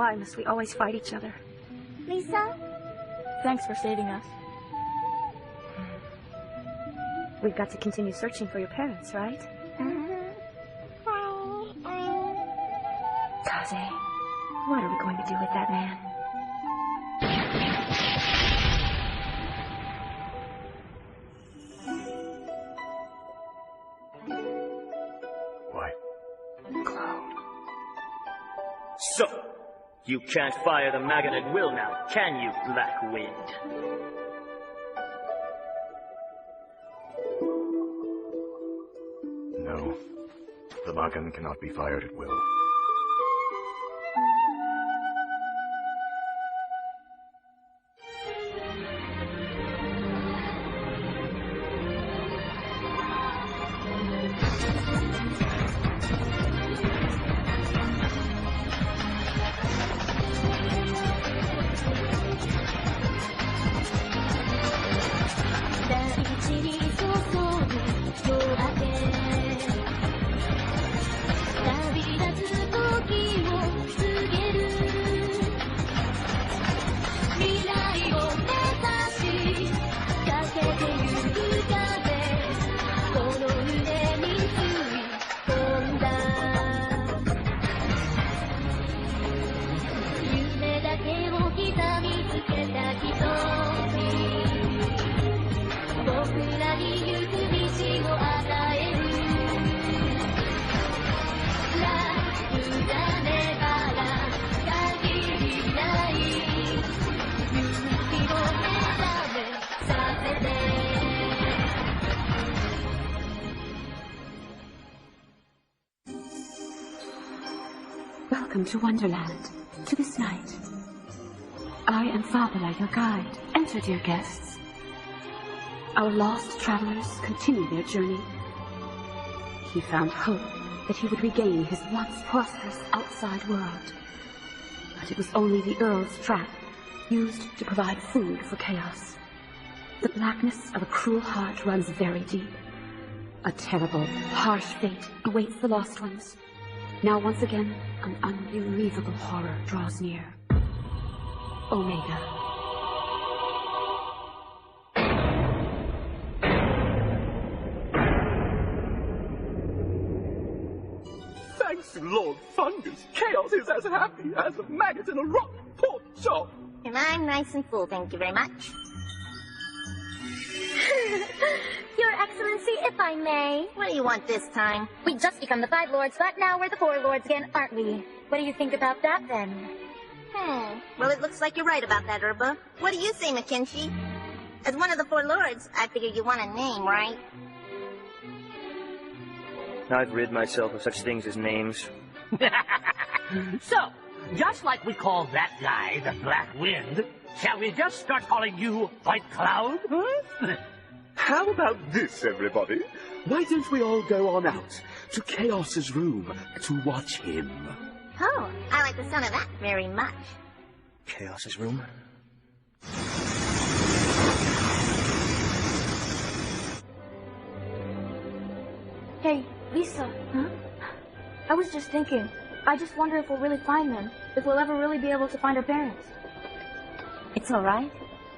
Why must we always fight each other? Lisa? Thanks for saving us. We've got to continue searching for your parents, right? Kaze, what are we going to do with that man? Why? Cloud. So, you can't fire the maggot at will now, can you, Black Wind? No. The Magan cannot be fired at will. Welcome to Wonderland, to this night. I am Fabula, your guide. Enter, dear guests. Our lost travelers continue their journey. He found hope that he would regain his once prosperous outside world. But it was only the Earl's trap, used to provide food for chaos. The blackness of a cruel heart runs very deep. A terrible, harsh fate awaits the lost ones. Now once again, an unbelievable horror draws near. Omega. Thanks to Lord Fungus, chaos is as happy as a maggot in a rotten pork chop. And I'm nice and full, thank you very much. Your Excellency, if I may. What do you want this time? We just become the 5 lords, but now we're the 4 lords again, aren't we? What do you think about that, then? Well, it looks like you're right about that, Urba. What do you say, McKinsey? As one of the 4 lords, I figure you want a name, right? I've rid myself of such things as names. So, just like we call that guy the Black Wind, shall we just start calling you White Cloud? Huh? How about this, everybody? Why don't we all go on out to Chaos's room to watch him? Oh, I like the sound of that very much. Chaos's room? Hey, Lisa. Huh? I was just thinking. I just wonder if we'll really find them. If we'll ever really be able to find our parents. It's all right.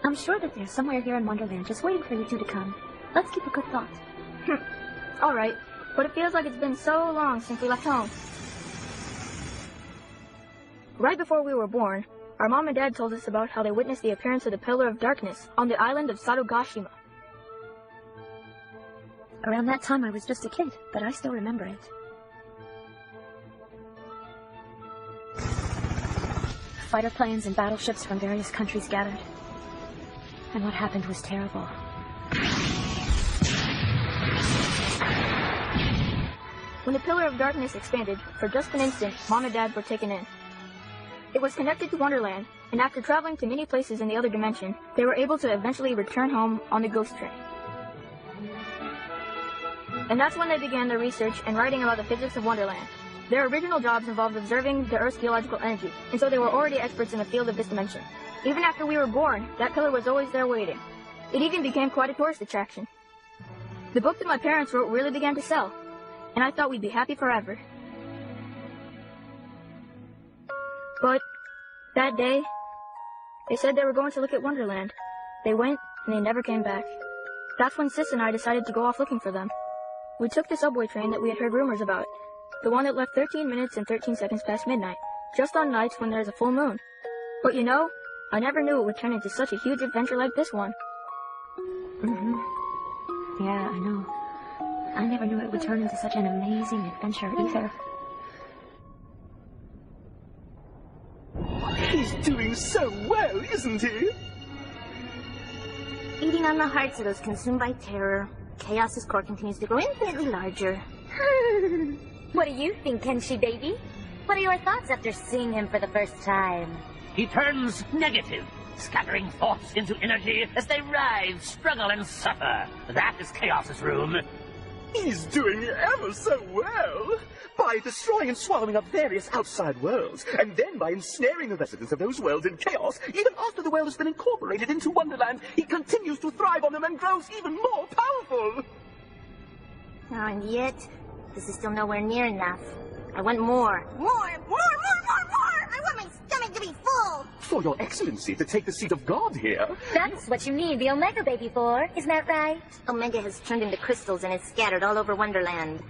I'm sure that they're somewhere here in Wonderland just waiting for you two to come. Let's keep a good thought. All right, but it feels like it's been so long since we left home. Right before we were born, our mom and dad told us about how they witnessed the appearance of the Pillar of Darkness on the island of Sarugashima. Around that time I was just a kid, but I still remember it. Fighter planes and battleships from various countries gathered. And what happened was terrible. When the Pillar of Darkness expanded, for just an instant, Mom and Dad were taken in. It was connected to Wonderland, and after traveling to many places in the other dimension, they were able to eventually return home on the ghost train. And that's when they began their research and writing about the physics of Wonderland. Their original jobs involved observing the Earth's geological energy, and so they were already experts in the field of this dimension. Even after we were born, that pillar was always there waiting. It even became quite a tourist attraction. The book that my parents wrote really began to sell, and I thought we'd be happy forever. But That day, they said they were going to look at Wonderland. They went, and they never came back. That's when Sis and I decided to go off looking for them. We took the subway train that we had heard rumors about. The one that left 13 minutes and 13 seconds past midnight, just on nights when there's a full moon. But you know, I never knew it would turn into such a huge adventure like this one. Yeah, I know. I never knew it would turn into such an amazing adventure either. He's doing so well, isn't he? Eating on the hearts of those consumed by terror, Chaos's core continues to grow infinitely larger. What do you think, Kenshi baby? What are your thoughts after seeing him for the first time? He turns negative, scattering thoughts into energy as they writhe, struggle, and suffer. That is Chaos's room. He's doing ever so well. By destroying and swallowing up various outside worlds, and then by ensnaring the residents of those worlds in chaos, even after the world has been incorporated into Wonderland, he continues to thrive on them and grows even more powerful. Oh, and yet, this is still nowhere near enough. I want more. More! I want my stomach to be full! For your excellency to take the seat of God here. That's what you need the Omega baby for, isn't that right? Omega has turned into crystals and is scattered all over Wonderland.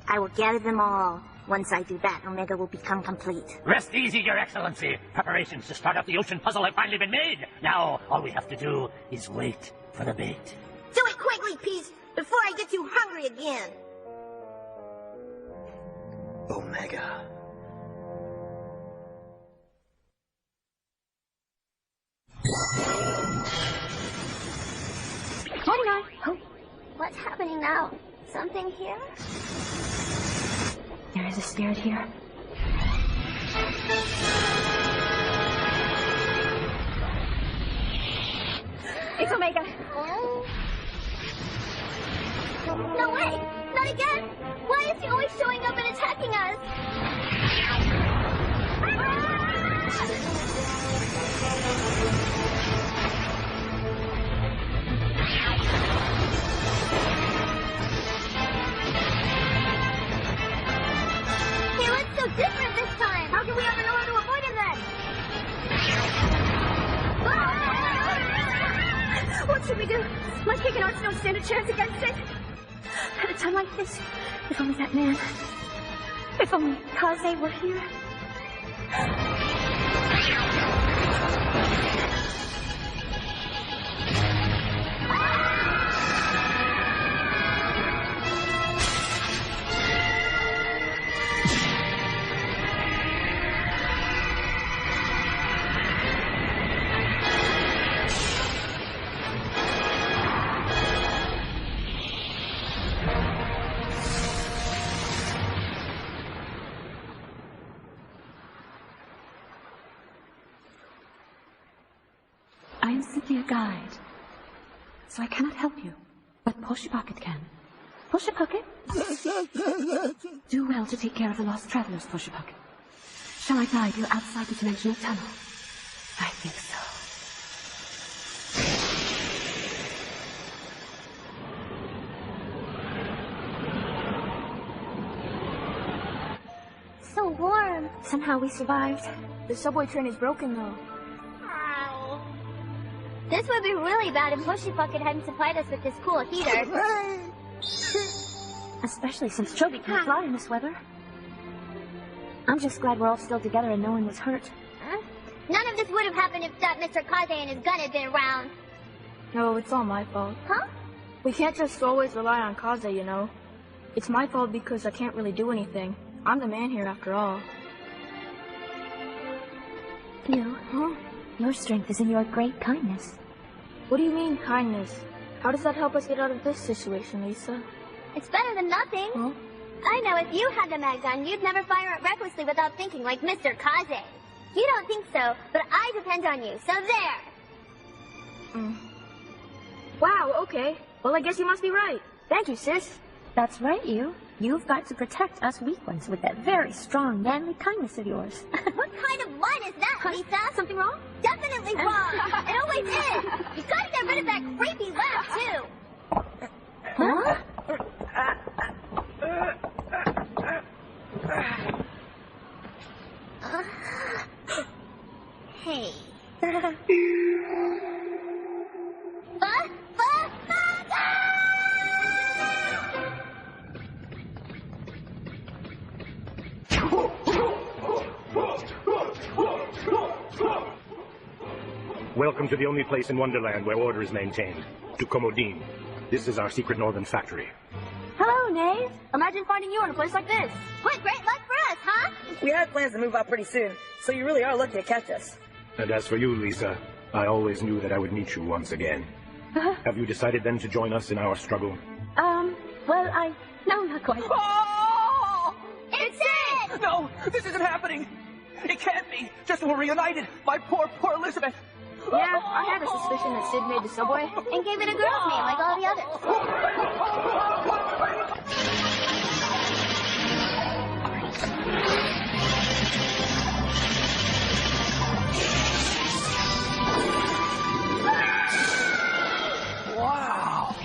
I will gather them all. Once I do that, Omega will become complete. Rest easy, Your Excellency. Preparations to start up the ocean puzzle have finally been made. Now, all we have to do is wait for the bait. Do it quickly, Peace, before I get too hungry again. Omega. Oh, what's happening now? Something here? There is a spirit here. It's Omega. No way! Not again! Why is he always showing up and attacking us? He looks so different this time! How can we ever know how to avoid him then? What should we do? My kick and arts don't stand a chance against it. At a time like this, if only that man, if only Kaze were here. I am simply a guide, so I cannot help you, but Poshipocket can. Poshipocket? Do well to take care of the lost travelers, Poshipocket. Shall I guide you outside the dimensional tunnel? I think so. So warm. Somehow we survived. The subway train is broken, though. Ow. This would be really bad if Poshipocket hadn't supplied us with this cool heater. Especially since Chobi can't fly in this weather. I'm just glad we're all still together and no one was hurt. None of this would have happened if that Mr. Kaze and his gun had been around. No, it's all my fault. Huh? We can't just always rely on Kaze, you know. It's my fault because I can't really do anything. I'm the man here after all. You? Huh? Your strength is in your great kindness. What do you mean, kindness? How does that help us get out of this situation, Lisa? It's better than nothing. Huh? I know if you had the mag gun, you'd never fire it recklessly without thinking like Mr. Kaze. You don't think so, but I depend on you, so there. Wow, okay. Well, I guess you must be right. Thank you, sis. That's right, you. You've got to protect us weak ones with that very strong, manly kindness of yours. What kind of line is that, Lisa? Something wrong? Definitely wrong. It always is. You gotta get rid of that creepy laugh, too. Huh? Welcome to the only place in Wonderland where order is maintained. To Komodin. This is our secret northern factory. Hello, Nave. Imagine finding you in a place like this. What great luck for us, huh? We had plans to move out pretty soon, so you really are lucky to catch us. And as for you, Lisa, I always knew that I would meet you once again. Have you decided then to join us in our struggle? Well, no, not quite. Oh! It's it! No, this isn't happening. It can't be. Just when we're reunited. My poor Elizabeth. Yeah, I had a suspicion that Sid made the subway. And gave it a girl's name like all the others. Wow.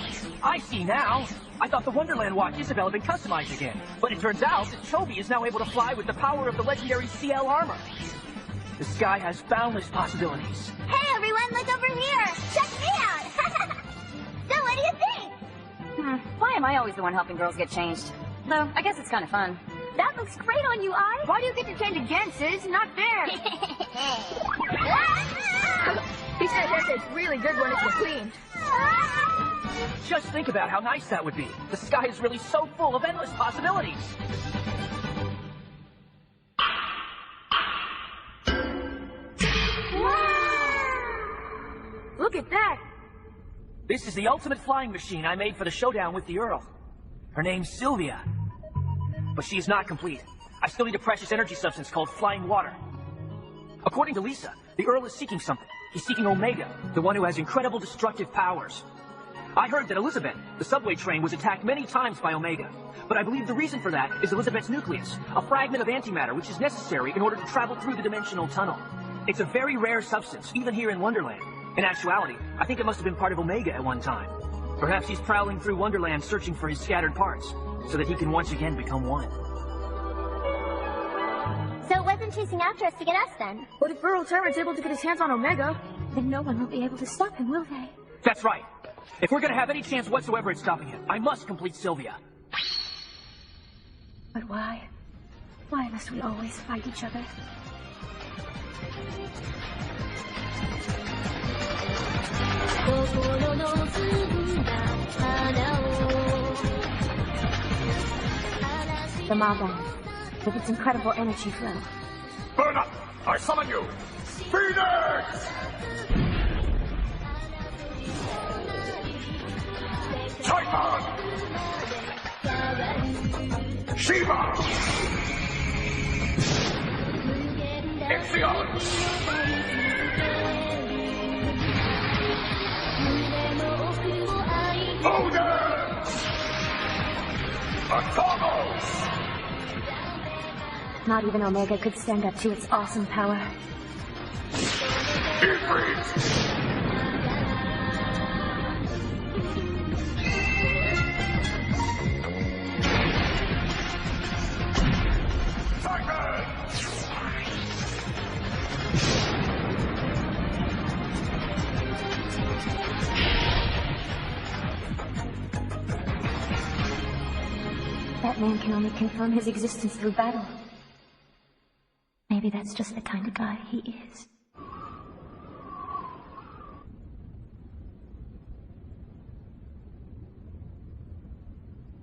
I see now. I thought the Wonderland watch Isabel had been customized again. But it turns out that Toby is now able to fly with the power of the legendary CL armor. The sky has boundless possibilities. Hey, everyone, look over here. Check me out. So what do you think? Why am I always the one helping girls get changed? Though, I guess it's kind of fun. That looks great on you, I. Why do you get to change again, Sis? Not fair. He said it's really good when it's clean. Just think about how nice that would be. The sky is really so full of endless possibilities. Look at that. This is the ultimate flying machine I made for the showdown with the Earl. Her name's Sylvia. But she is not complete. I still need a precious energy substance called flying water. According to Lisa, the Earl is seeking something. He's seeking Omega, the one who has incredible destructive powers. I heard that Elizabeth, the subway train, was attacked many times by Omega. But I believe the reason for that is Elizabeth's nucleus, a fragment of antimatter which is necessary in order to travel through the dimensional tunnel. It's a very rare substance, even here in Wonderland. In actuality, I think it must have been part of Omega at one time. Perhaps he's prowling through Wonderland searching for his scattered parts, so that he can once again become one. So it wasn't chasing after us to get us then? But if Earl Terran's able to get his hands on Omega, Then no one will be able to stop him, will they? That's right. If we're gonna have any chance whatsoever at stopping him, I must complete Sylvia. But why? Why must we always fight each other? The Maga, with its incredible energy flow. Burn up! I summon you! Phoenix! Titan! Shiva! Ixion! Odin! Atomos! Not even Omega could stand up to its awesome power. Ifrit! That man can only confirm his existence through battle. Maybe that's just the kind of guy he is.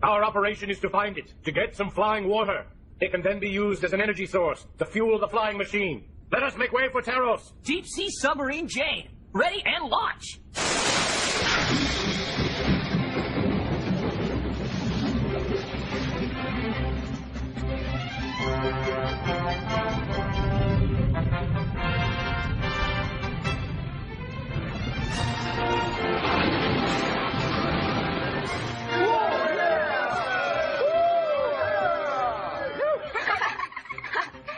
Our operation is to find it, to get some flying water. It can then be used as an energy source to fuel the flying machine. Let us make way for Taros. Deep Sea Submarine Jane, ready and launch!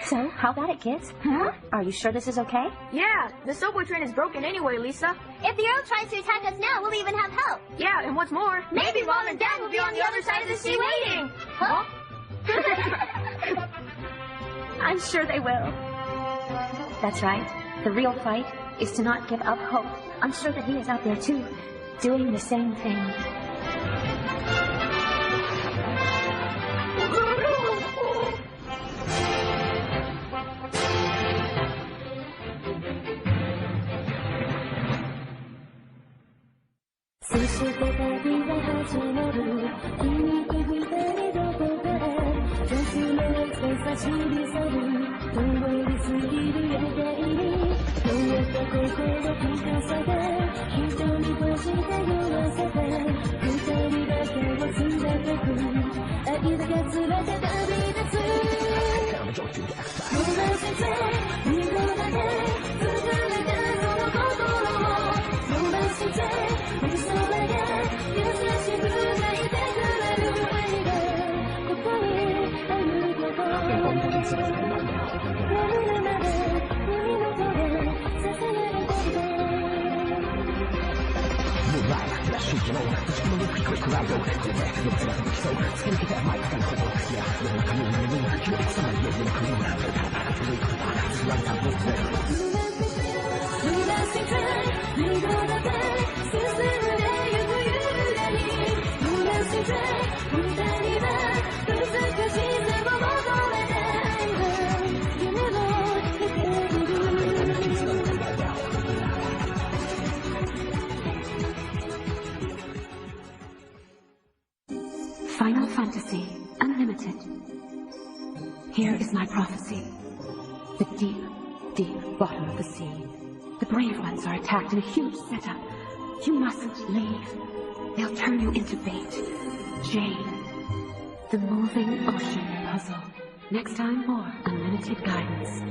So, how about it, kids? Huh? Are you sure this is okay? yeah, the subway train is broken anyway, Lisa. If the Earl tries to attack us now, we'll even have help. Yeah, and what's more, Maybe Mom and Dad will be on the other side of the sea waiting. Huh? I'm sure they will. That's right. The real fight is to not give up hope. I'm sure that he is out there too, doing the same thing. そして旅が始まる君と二人どこかへ休まない手差し指さる通り過ぎる夜景に燃えた心聞かせて一人として酔わせて二人だけを連れてく愛だけ連れて旅立つ燃やして二度だけ疲れたこの心を伸ばして嘘だけ優しく泣いてくれる愛がここにあること眠るまで耳元でささやいてくれFinal Fantasy Unlimited. Here is my prophecy. The deep, deep bottom of the sea. The brave ones are attacked in a huge setup. You mustn't leave. They'll turn you into bait. Jane. The moving ocean puzzle. Next time, more unlimited guidance.